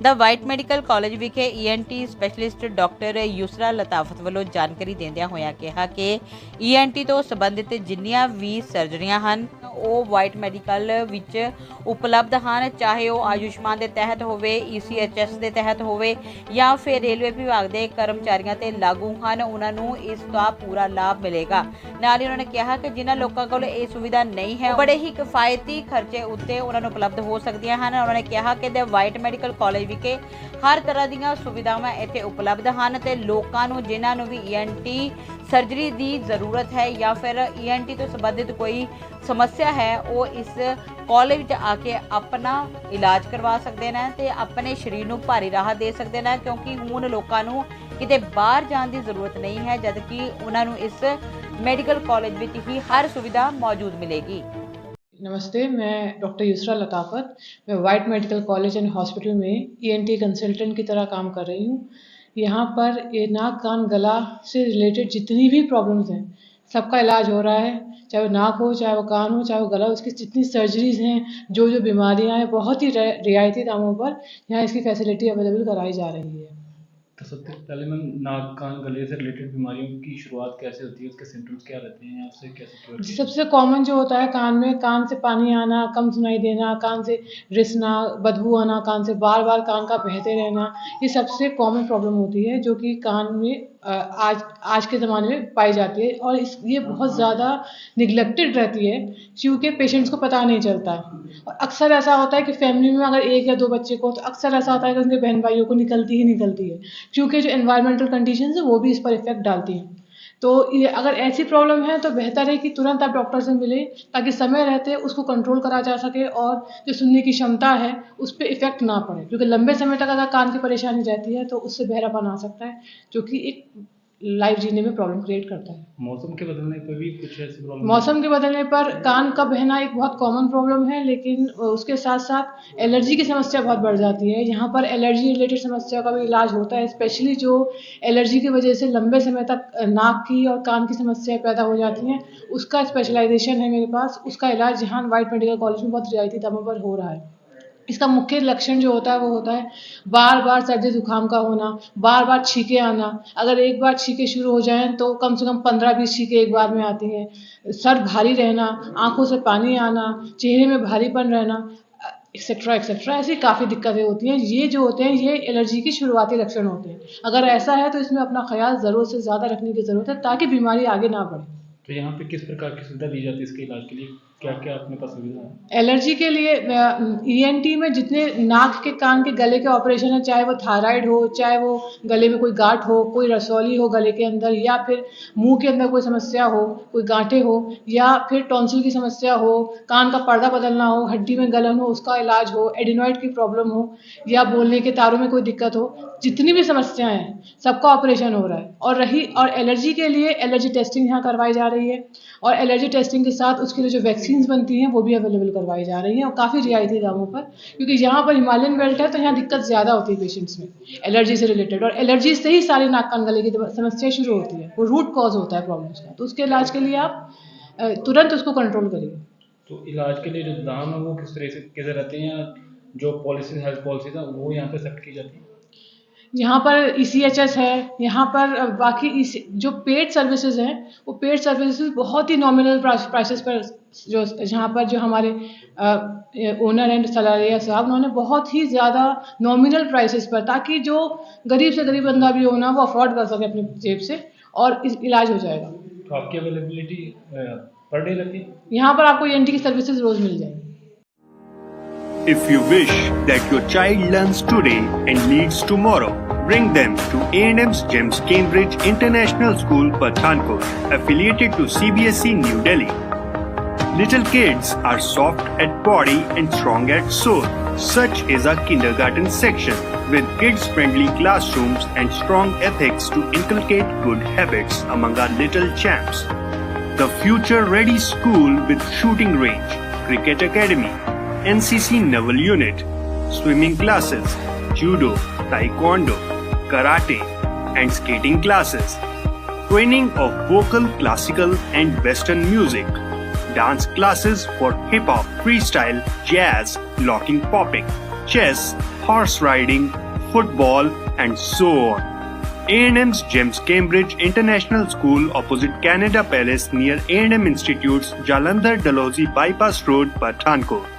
The White Medical College विखे ENT specialist doctor Yusra Latafat ਵੱਲੋਂ ਜਾਣਕਾਰੀ ਦਿੰਦਿਆਂ ਹੋਇਆ ਕਿਹਾ ਕਿ ईएनटी ਤੋਂ ਸੰਬੰਧਿਤ ਜਿੰਨੀਆਂ ਵੀ ਸਰਜਰੀਆਂ ਹਨ ਉਹ ਵਾਈਟ ਮੈਡੀਕਲ ਵਿੱਚ ਉਪਲਬਧ ਹਨ, ਚਾਹੇ ਉਹ ਆਯੁਸ਼ਮਾਨ ਦੇ ਤਹਿਤ ਹੋਵੇ, ECHS ਦੇ ਤਹਿਤ ਹੋਵੇ ਜਾਂ ਫਿਰ ਰੇਲਵੇ ਵਿਭਾਗ ਦੇ ਕਰਮਚਾਰੀਆਂ ਤੇ ਲਾਗੂ ਹਨ, ਉਹਨਾਂ ਨੂੰ ਇਸ ਦਾ ਪੂਰਾ ਲਾਭ ਮਿਲੇਗਾ। ਨਾਲ ਹੀ ਉਹਨਾਂ ਨੇ ਕਿਹਾ ਕਿ ਜਿਨ੍ਹਾਂ ਲੋਕਾਂ ਕੋਲ ਇਹ ਸੁਵਿਧਾ ਨਹੀਂ ਹੈ ਬੜੇ ਹੀ ਕਿਫਾਇਤੀ ਖਰਚੇ ਉੱਤੇ ਉਹਨਾਂ ਨੂੰ ਉਪਲਬਧ ਹੋ ਸਕਦੀਆਂ ਹਨ। ਉਹਨਾਂ ਨੇ ਕਿਹਾ ਕਿ ਦ ਵਾਈਟ ਮੈਡੀਕਲ ਕਾਲਜ ਵਿਖੇ ਹਰ ਤਰ੍ਹਾਂ ਦੀਆਂ ਸੁਵਿਧਾਵਾਂ ਇੱਥੇ ਉਪਲਬਧ ਹਨ ਤੇ ਲੋਕਾਂ ਨੂੰ ਜਿਨ੍ਹਾਂ ਨੂੰ ਵੀ ENT सर्जरी की जरूरत है या फिर ENT तो संबंधित कोई समस्या है वो इस कॉलेज में आके अपना इलाज करवा सकते हैं तो अपने शरीर को भारी राहत दे सकते हैं, क्योंकि हुण लोगों को किते बाहर जाने की जरूरत नहीं है, जबकि उन्होंने इस मेडिकल कॉलेज में ही हर सुविधा मौजूद मिलेगी। नमस्ते, मैं डॉक्टर यूसरा लताफत, मैं white medical college and hospital में ENT कंसल्टेंट की तरह काम कर रही हूँ। यहाँ पर ये नाक कान गला से रिलेटेड जितनी भी प्रॉब्लम्स हैं सबका इलाज हो रहा है, चाहे वो नाक हो, चाहे वो कान हो, चाहे वो गला, उसकी जितनी सर्जरीज हैं, जो जो बीमारियाँ हैं, बहुत ही रियायती दामों पर यहाँ इसकी फैसिलिटी अवेलेबल कराई जा रही है। तो सबसे पहले मैम, नाक कान गले से रिलेटेड बीमारियों की शुरुआत कैसे होती है, उसके सिम्टम्स क्या रहते हैं, उससे कैसे क्योर किया? सबसे कॉमन जो होता है कान में, कान से पानी आना, कम सुनाई देना, कान से रिसना, बदबू आना, कान से बार बार कान का बहते रहना, ये सबसे कॉमन प्रॉब्लम होती है जो कि कान में आज के ज़माने में पाई जाती है। और ये बहुत ज़्यादा निगलेक्टेड रहती है क्योंकि पेशेंट्स को पता नहीं चलता है। और अक्सर ऐसा होता है कि फैमिली में अगर एक या दो बच्चे को, तो अक्सर ऐसा होता है कि उनके बहन भाइयों को निकलती ही निकलती है, क्योंकि जो एनवायरमेंटल कंडीशंस है वो भी इस पर इफेक्ट डालती हैं। तो ये अगर ऐसी प्रॉब्लम है तो बेहतर है कि तुरंत आप डॉक्टर से मिले ताकि समय रहते उसको कंट्रोल करा जा सके और जो सुनने की क्षमता है उस पर इफेक्ट ना पड़े, क्योंकि लंबे समय तक अगर कान की परेशानी रहती है तो उससे बहरापन आ सकता है जो कि एक लाइफ जीने में प्रॉब्लम क्रिएट करता है। मौसम के बदलने पर भी कुछ ऐसी प्रॉब्लम? मौसम के बदलने पर कान का बहना एक बहुत कॉमन प्रॉब्लम है, लेकिन उसके साथ साथ एलर्जी की समस्या बहुत बढ़ जाती है। यहाँ पर एलर्जी रिलेटेड समस्या का भी इलाज होता है, स्पेशली जो एलर्जी की वजह से लंबे समय तक नाक की और कान की समस्याएं पैदा हो जाती हैं, उसका स्पेशलाइजेशन है मेरे पास। उसका इलाज यहाँ वाइट मेडिकल कॉलेज में बहुत रियायती दामों पर हो रहा है। इसका मुख्य लक्षण जो होता है वो होता है बार बार सर्दी जुकाम का होना, बार बार छींके आना। अगर एक बार छींके शुरू हो जाएं तो कम से कम 15-20 छींके एक बार में आती हैं। सर भारी रहना, आंखों से पानी आना, चेहरे में भारीपन रहना, एक्सेट्रा एक्सेट्रा, ऐसी काफ़ी दिक्कतें होती हैं। ये जो होते हैं ये एलर्जी के शुरुआती लक्षण होते हैं। अगर ऐसा है तो इसमें अपना ख्याल ज़रूरत से ज़्यादा रखने की ज़रूरत है ताकि बीमारी आगे ना बढ़े। तो यहाँ पे किस प्रकार की सुविधा दी जाती है इसके इलाज के लिए, क्या क्या अपने पास सुविधा है? एलर्जी के लिए ENT में जितने नाक के कान के गले के ऑपरेशन है, चाहे वो थायराइड हो, चाहे वो गले में कोई गांठ हो, कोई रसौली हो गले के अंदर, या फिर मुंह के अंदर कोई समस्या हो, कोई गांठें हो, या फिर टॉन्सिल की समस्या हो, कान का पर्दा बदलना हो, हड्डी में गलन हो, उसका इलाज हो, एडिनॉइड की प्रॉब्लम हो, या बोलने के तारों में कोई दिक्कत हो, जितनी भी समस्याएं हैं सबका ऑपरेशन हो रहा है। और एलर्जी के लिए एलर्जी टेस्टिंग यहाँ करवाई जा रही है, और एलर्जी टेस्टिंग के साथ उसके लिए जो वैक्सीन्स बनती हैं वो भी अवेलेबल करवाई जा रही हैं, और काफ़ी रियायती दामों पर, क्योंकि यहाँ पर हिमालयन बेल्ट है तो यहाँ दिक्कत ज़्यादा होती है पेशेंट्स में एलर्जी से रिलेटेड। और एलर्जी से ही सारी नाक कान गले की समस्या शुरू होती है, वो रूट कॉज होता है प्रॉब्लम्स का। तो उसके इलाज के लिए आप तुरंत उसको कंट्रोल करिए। तो इलाज के लिए जो दाम है वो किस तरह से कैसे रहते हैं, या जो पॉलिसी हेल्थ पॉलिसी है वो यहाँ पे सेट की जाती है? यहाँ पर ECHS है, यहाँ पर बाकी जो पेड सर्विसेज हैं वो पेड सर्विसेज बहुत ही नॉमिनल प्राइसेस पर, जो जहाँ पर जो हमारे ओनर एंड सलारिया साहब, उन्होंने बहुत ही ज़्यादा नॉमिनल प्राइसेस पर, ताकि जो गरीब से गरीब बंदा भी हो ना वो अफोर्ड कर सके अपनी जेब से, और इलाज हो जाएगा। तो आपकी अवेलेबिलिटी पर डे रहती है? यहाँ पर आपको ENT की सर्विसेज रोज़ मिल जाएगी। If you wish that your child learns today and leads tomorrow, bring them to A&M's GEMS Cambridge International School, Pathankot, affiliated to CBSE New Delhi. Little kids are soft at body and strong at soul. Such is our kindergarten section, with kids-friendly classrooms and strong ethics to inculcate good habits among our little champs. The future-ready school with shooting range, cricket academy, NCC Naval Unit, swimming classes, judo, taekwondo, karate, and skating classes. Training of vocal, classical, and western music. Dance classes for hip hop, freestyle, jazz, locking, popping, chess, horse riding, football, and so on. A&M's James Cambridge International School opposite Canada Palace near A&M Institute's Jalandhar Dalhousie Bypass Road, Pathankot.